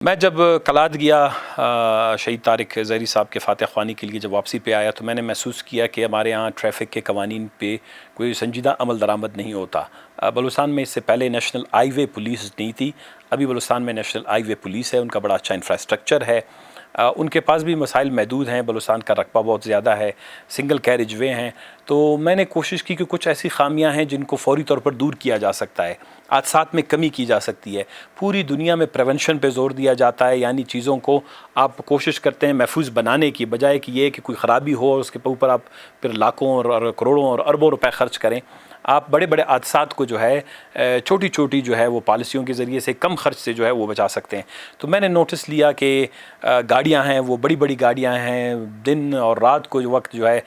میں جب کلاد گیا شہید طارق ظہری صاحب کے فاتح خوانی کے لیے جب واپسی پہ آیا تو میں نے محسوس کیا کہ ہمارے ہاں ٹریفک کے قوانین پہ کوئی سنجیدہ عمل درآمد نہیں ہوتا۔ بلوچستان میں اس سے پہلے نیشنل ہائی وے پولیس نہیں تھی، ابھی بلوچستان میں نیشنل ہائی وے پولیس ہے، ان کا بڑا اچھا انفراسٹرکچر ہے۔ ان کے پاس بھی مسائل محدود ہیں، بلوچستان کا رقبہ بہت زیادہ ہے، سنگل کیریج وے ہیں، تو میں نے کوشش کی کہ کچھ ایسی خامیاں ہیں جن کو فوری طور پر دور کیا جا سکتا ہے، حادثات میں کمی کی جا سکتی ہے۔ پوری دنیا میں پریونشن پہ زور دیا جاتا ہے، یعنی چیزوں کو آپ کوشش کرتے ہیں محفوظ بنانے کی بجائے کہ یہ کہ کوئی خرابی ہو اور اس کے اوپر آپ پھر لاکھوں اور کروڑوں اور اربوں روپے خرچ کریں۔ آپ بڑے بڑے حادثات کو جو ہے چھوٹی چھوٹی جو ہے وہ پالیسیوں کے ذریعے سے کم خرچ سے جو ہے وہ بچا سکتے ہیں۔ تو میں نے نوٹس لیا کہ گاڑیاں ہیں وہ بڑی بڑی گاڑیاں ہیں، دن اور رات کو جو وقت جو ہے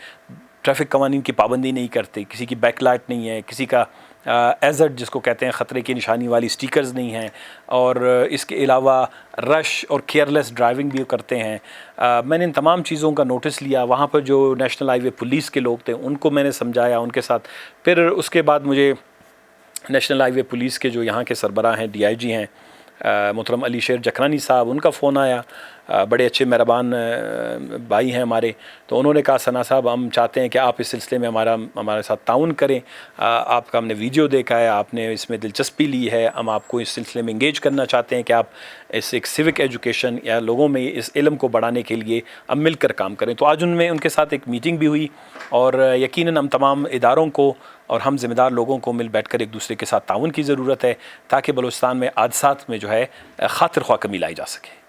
ٹریفک قوانین کی پابندی نہیں کرتے، کسی کی بیک لائٹ نہیں ہے، کسی کا ایزڈ جس کو کہتے ہیں خطرے کی نشانی والی سٹیکرز نہیں ہیں، اور اس کے علاوہ رش اور کیئرلیس ڈرائیونگ بھی کرتے ہیں۔ میں نے ان تمام چیزوں کا نوٹس لیا، وہاں پر جو نیشنل ہائی وے پولیس کے لوگ تھے ان کو میں نے سمجھایا ان کے ساتھ۔ پھر اس کے بعد مجھے نیشنل ہائی وے پولیس کے جو یہاں کے سربراہ ہیں، ڈی آئی جی ہیں محترم علی شیر جکرانی صاحب، ان کا فون آیا، بڑے اچھے مہربان بھائی ہیں ہمارے، تو انہوں نے کہا ثنا صاحب ہم چاہتے ہیں کہ آپ اس سلسلے میں ہمارے ساتھ تعاون کریں، آپ کا ہم نے ویڈیو دیکھا ہے، آپ نے اس میں دلچسپی لی ہے، ہم آپ کو اس سلسلے میں انگیج کرنا چاہتے ہیں کہ آپ اس ایک سیوک ایجوکیشن یا لوگوں میں اس علم کو بڑھانے کے لیے ہم مل کر کام کریں۔ تو آج ان کے ساتھ ایک میٹنگ بھی ہوئی، اور یقیناً ہم تمام اداروں کو اور ہم ذمہ دار لوگوں کو مل بیٹھ کر ایک دوسرے کے ساتھ تعاون کی ضرورت ہے تاکہ بلوچستان میں حادثات میں جو ہے خاطر خواہ کمی لائی جا سکے۔